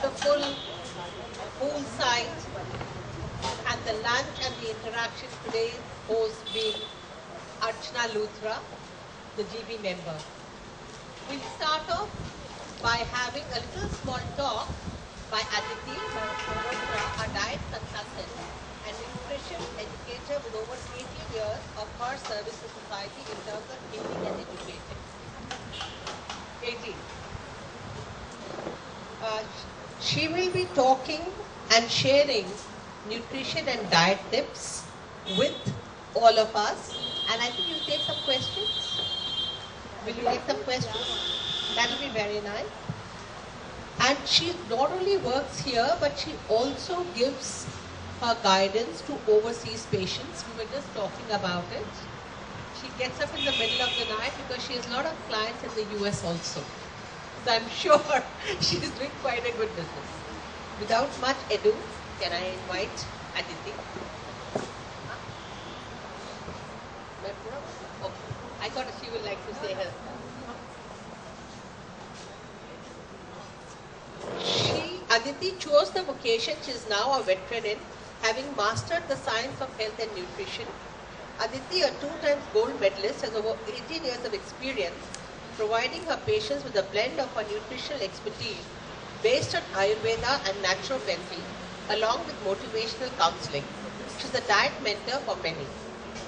wonderful poolside, and the lunch and the interaction today host being Archana Luthra, the GB member. We'll start off by having a little small talk by Aditi Malhotra, a diet consultant and nutrition educator with over 18 years of her service to society in terms of healing and educating. 18. She will be talking and sharing nutrition and diet tips with all of us. And I think you'll take some questions. Will you take some questions? That will be very nice. And she not only works here, but she also gives her guidance to overseas patients. We were just talking about it. She gets up in the middle of the night because she has a lot of clients in the US also. So I'm sure she's doing quite a good business. Without much ado, can I invite Aditi? Oh, I thought she would like to say her. Aditi chose the vocation she is now a veteran in, having mastered the science of health and nutrition. Aditi, a 2-time gold medalist, has over 18 years of experience providing her patients with a blend of her nutritional expertise based on Ayurveda and naturopathy, along with motivational counseling. She's a diet mentor for many.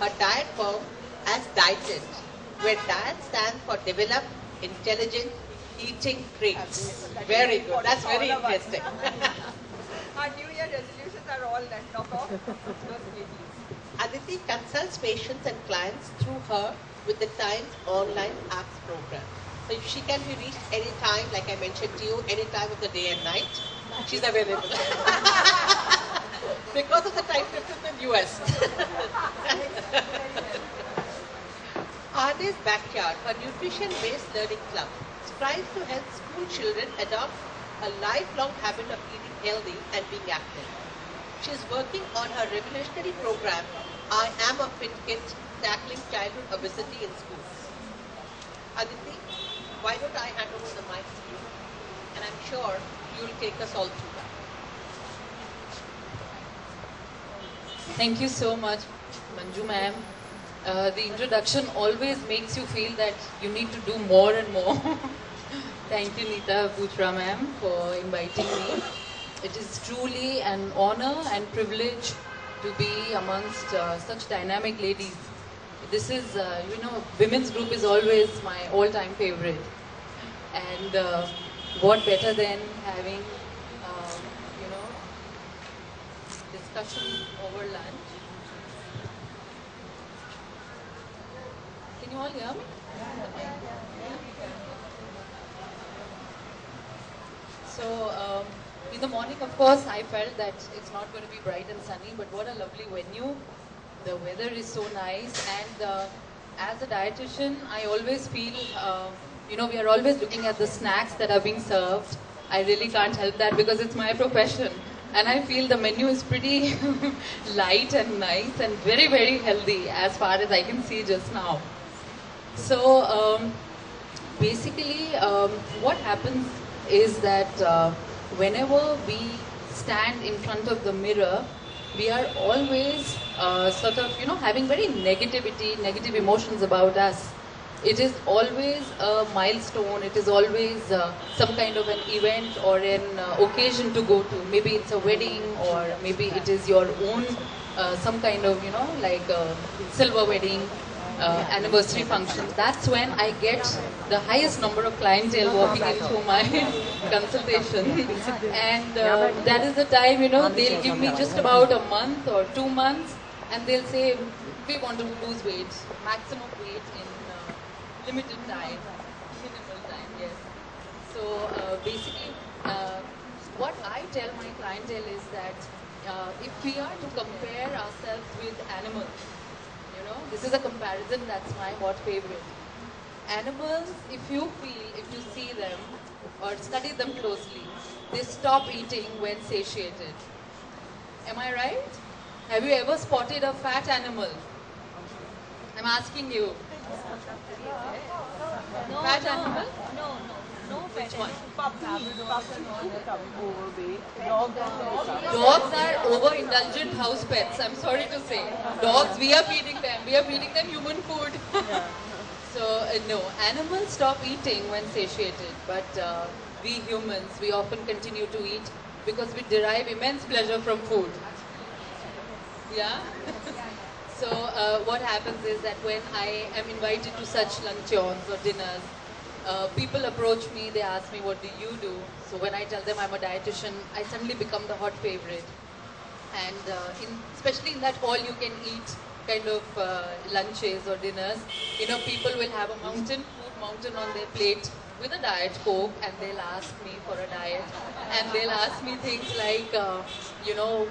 Her diet firm as Dietint, where diet stands for Develop Intelligent Eating Traits. Very good. That's very interesting. Our New Year resolutions are all knock off. Aditi consults patients and clients through her with the Times online apps program. So she can be reached anytime, like I mentioned to you, any time of the day and night. She's available. Because of the time difference in US. Aarde's Backyard, a nutrition-based learning club, strives to help school children adopt a lifelong habit of eating healthy and being active. She is working on her revolutionary program, I Am a Fit Kid, tackling childhood obesity in schools. Aditi, why don't I hand over the mic to you? And I'm sure you'll take us all through that. Thank you so much, Manju ma'am. The introduction always makes you feel that you need to do more and more. Thank you, Nita Butra ma'am, for inviting me. It is truly an honor and privilege to be amongst such dynamic ladies. This is, women's group is always my all-time favorite. And what better than having, discussion over lunch. Can you all hear me? So, in the morning, of course, I felt that it's not going to be bright and sunny, but what a lovely venue. The weather is so nice, and as a dietitian, I always feel, we are always looking at the snacks that are being served. I really can't help that because it's my profession. And I feel the menu is pretty light and nice and very, very healthy as far as I can see just now. So, basically, what happens is that whenever we stand in front of the mirror, we are always having very negative emotions about us. It is always a milestone, it is always some kind of an event or an occasion to go to. Maybe it's a wedding, or maybe it is your own, some kind of, like a silver wedding, anniversary function. That's when I get the highest number of clientele walking into my consultation. And that is the time, they'll give me just about a month or 2 months, and they'll say, we want to lose weight, maximum weight in limited time, minimal time, yes. So basically, what I tell my clientele is that if we are to compare ourselves with animals, this is a comparison that's my hot favorite. Animals, if you see them or study them closely, they stop eating when satiated. Am I right? Have you ever spotted a fat animal? I'm asking you. No, Fat no, animal? no, Which one? Dogs are overindulgent house pets. I'm sorry to say. Dogs, we are feeding them. We are feeding them human food. So no, animals stop eating when satiated, but we humans, we often continue to eat because we derive immense pleasure from food. Yeah. So what happens is that when I am invited to such luncheons or dinners, people approach me, they ask me, what do you do? So when I tell them I'm a dietitian, I suddenly become the hot favorite. And especially in that all-you-can-eat kind of lunches or dinners, people will have a food mountain on their plate with a diet coke, and they'll ask me for a diet, and they'll ask me things like,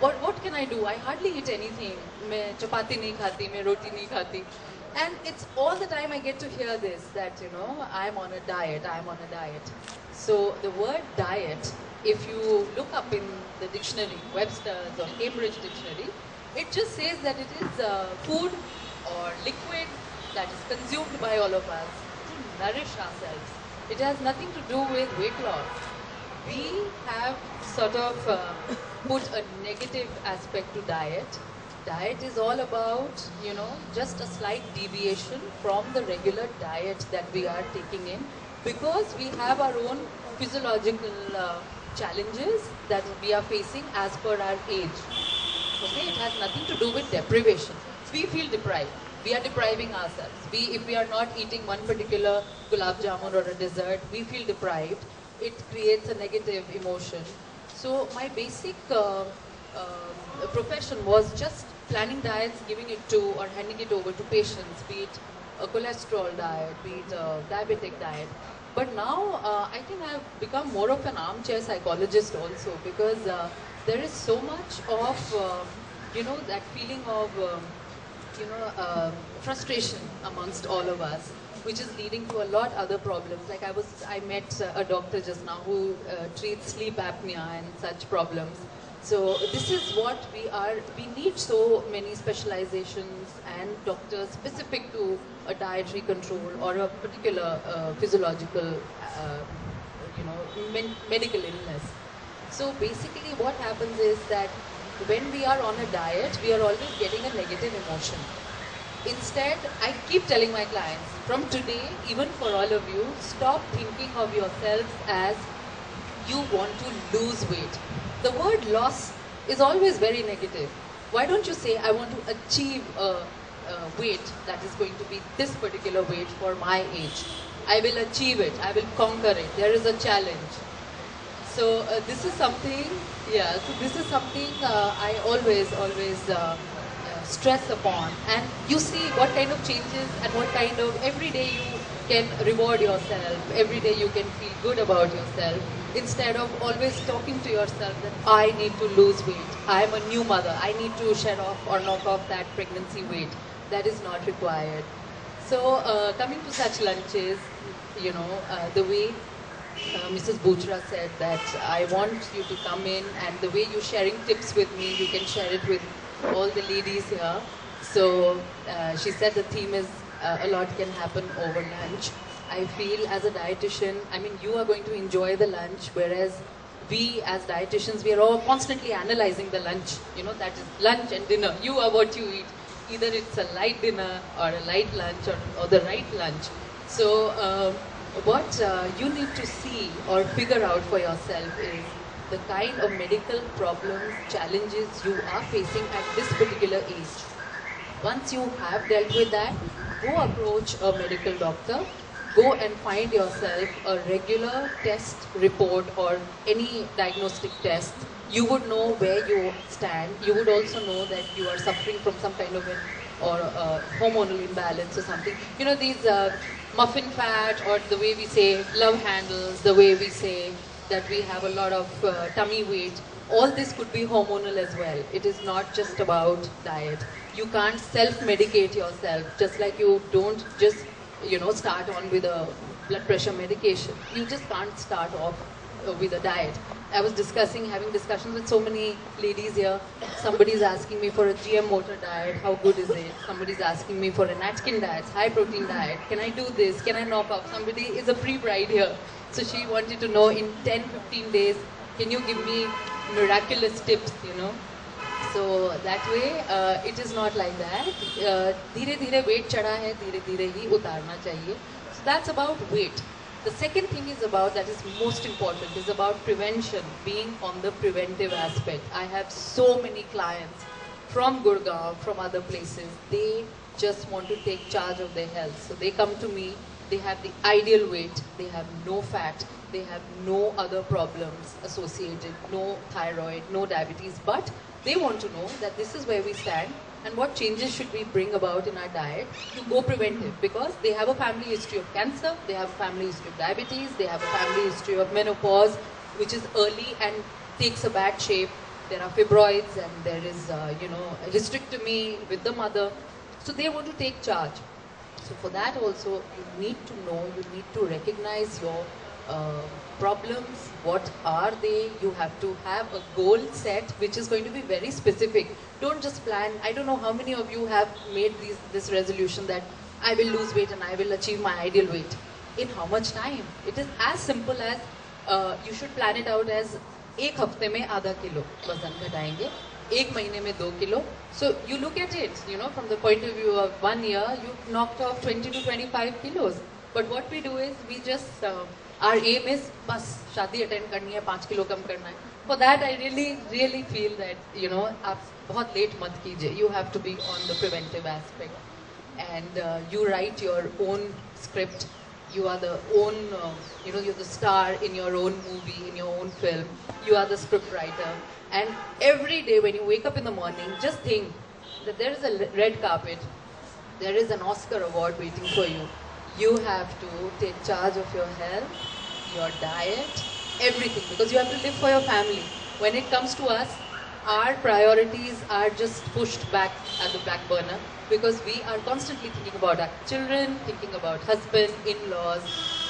what can I do? I hardly eat anything. मैं chapati नहीं खाती, मैं roti नहीं खाती. And it's all the time I get to hear this, that, I'm on a diet, I'm on a diet. So the word diet, if you look up in the dictionary, Webster's or Cambridge Dictionary, it just says that it is food or liquid that is consumed by all of us to nourish ourselves. It has nothing to do with weight loss. We have sort of put a negative aspect to diet. Diet is all about, just a slight deviation from the regular diet that we are taking in, because we have our own physiological challenges that we are facing as per our age. Okay, it has nothing to do with deprivation. We feel deprived. We are depriving ourselves. If we are not eating one particular gulab jamun or a dessert, we feel deprived. It creates a negative emotion. So my basic profession was just planning diets, giving it to or handing it over to patients, be it a cholesterol diet, be it a diabetic diet. But now I think I've become more of an armchair psychologist also, because there is so much of, that feeling of, frustration amongst all of us, which is leading to a lot other problems. Like I met a doctor just now who treats sleep apnea and such problems. So this is what we need so many specializations and doctors specific to a dietary control or a particular physiological, medical illness. So basically what happens is that when we are on a diet, we are always getting a negative emotion. Instead, I keep telling my clients, from today, even for all of you, stop thinking of yourselves as you want to lose weight. The word loss is always very negative. Why don't you say, I want to achieve a weight that is going to be this particular weight for my age. I will achieve it. I will conquer it. There is a challenge. So this is something, I always stress upon. And you see what kind of changes and what kind of, every day you can reward yourself, every day you can feel good about yourself, instead of always talking to yourself that I need to lose weight, I am a new mother, I need to shed off or knock off that pregnancy weight. That is not required. So coming to such lunches, the way Mrs. Buchra said that I want you to come in, and the way you're sharing tips with me, you can share it with all the ladies here. So she said the theme is a lot can happen over lunch. I feel as a dietitian, you are going to enjoy the lunch, whereas we as dietitians, we are all constantly analyzing the lunch. That is lunch and dinner. You are what you eat. Either it's a light dinner or a light lunch or the right lunch. So what you need to see or figure out for yourself is the kind of medical problems, challenges you are facing at this particular age. Once you have dealt with that, go approach a medical doctor, go and find yourself a regular test report or any diagnostic test. You would know where you stand. You would also know that you are suffering from some kind of hormonal imbalance or something. These muffin fat, or the way we say love handles, the way we say that we have a lot of tummy weight, all this could be hormonal as well. It is not just about diet. You can't self-medicate yourself, just like you don't just start on with a blood pressure medication. You just can't start off with a diet. I was having discussions with so many ladies here. Somebody's asking me for a GM motor diet, how good is it? Somebody's asking me for an Atkins diet, high protein diet. Can I do this? Can I knock off? Somebody is a pre-bride here. So she wanted to know in 10-15 days, can you give me miraculous tips, you know? So that way, it is not like that. धीरे धीरे weight चढ़ा है, धीरे धीरे ही उतारना चाहिए. So that's about weight. The second thing is about, that is most important, is about prevention, being on the preventive aspect. I have so many clients from Gurgaon, from other places. They just want to take charge of their health. So they come to me, they have the ideal weight, they have no fat, they have no other problems associated, no thyroid, no diabetes, but they want to know that this is where we stand and what changes should we bring about in our diet to go preventive, because they have a family history of cancer, they have a family history of diabetes, they have a family history of menopause, which is early and takes a bad shape. There are fibroids and there is, a hysterectomy with the mother. So they want to take charge. So for that also, you need to know, you need to recognize your problems, what are they. You have to have a goal set which is going to be very specific. Don't just plan. I don't know how many of you have made this resolution that I will lose weight and I will achieve my ideal weight. In how much time? It is as simple as you should plan it out as एक हफ्ते में आधा kilo वजन घटाएंगे, एक महीने में 2 kilo. So you look at it, from the point of view of 1 year, you've knocked off 20 to 25 kilos. But what we do is, we just, our aim is, बस शादी attend करनी है, 5 किलो कम करना है. For that, I really feel that, आप बहुत late मत कीजिए. You have to be on the preventive aspect. And you write your own script. You are the own, you're the star in your own movie, in your own film. You are the script writer. And every day when you wake up in the morning, just think that there is a red carpet. There is an Oscar award waiting for you. You have to take charge of your health, your diet, everything. Because you have to live for your family. When it comes to us, our priorities are just pushed back at the back burner, because we are constantly thinking about our children, thinking about husband, in-laws,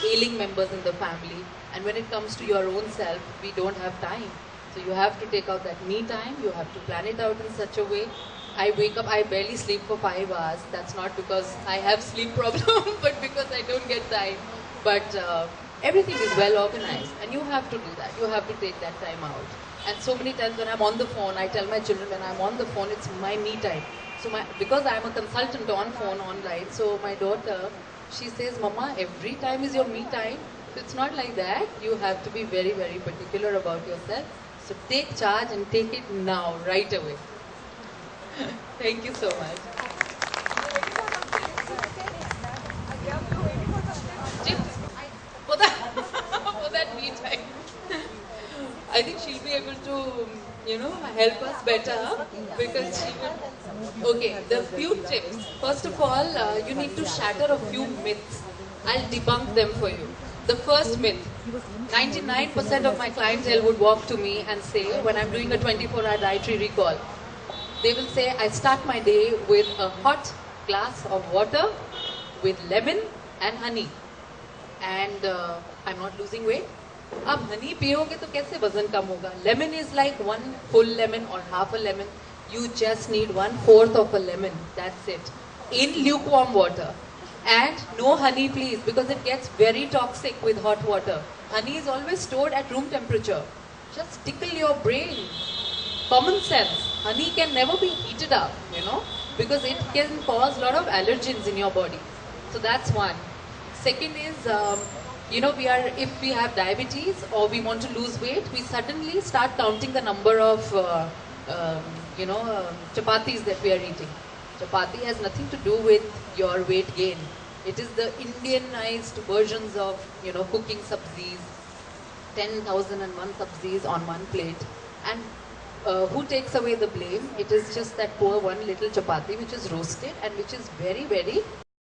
ailing members in the family. And when it comes to your own self, we don't have time. So you have to take out that me time, you have to plan it out in such a way. I wake up, I barely sleep for 5 hours. That's not because I have sleep problem, but because I don't get time. But everything is well organized, and you have to do that. You have to take that time out. And so many times when I'm on the phone, I tell my children, when I'm on the phone, it's my me time. So because I'm a consultant on phone, online, so my daughter, she says, Mama, every time is your me time. It's not like that. You have to be very, very particular about yourself. So take charge and take it now, right away. Thank you so much. Chips? For that me time. I think she'll be able to, help us better, because she will. Okay, the few tips. First of all, you need to shatter a few myths. I'll debunk them for you. The first myth, 99% of my clientele would walk to me and say, when I'm doing a 24-hour dietary recall, they will say, I start my day with a hot glass of water with lemon and honey. And I'm not losing weight. अब honey पियोगे तो कैसे वजन कम होगा? Lemon is like 1 full lemon or half a lemon. You just need 1/4 of a lemon. That's it. In lukewarm water. And no honey, please, because it gets very toxic with hot water. Honey is always stored at room temperature. Just tickle your brain. Common sense. Honey can never be heated up, because it can cause a lot of allergens in your body. So that's one. Second is, if we have diabetes or we want to lose weight, we suddenly start counting the number of, chapatis that we are eating. Chapati has nothing to do with your weight gain. It is the Indianized versions of, cooking sabzis, 10,001 sabzis on one plate. And who takes away the blame? It is just that poor one little chapati which is roasted and which is very, very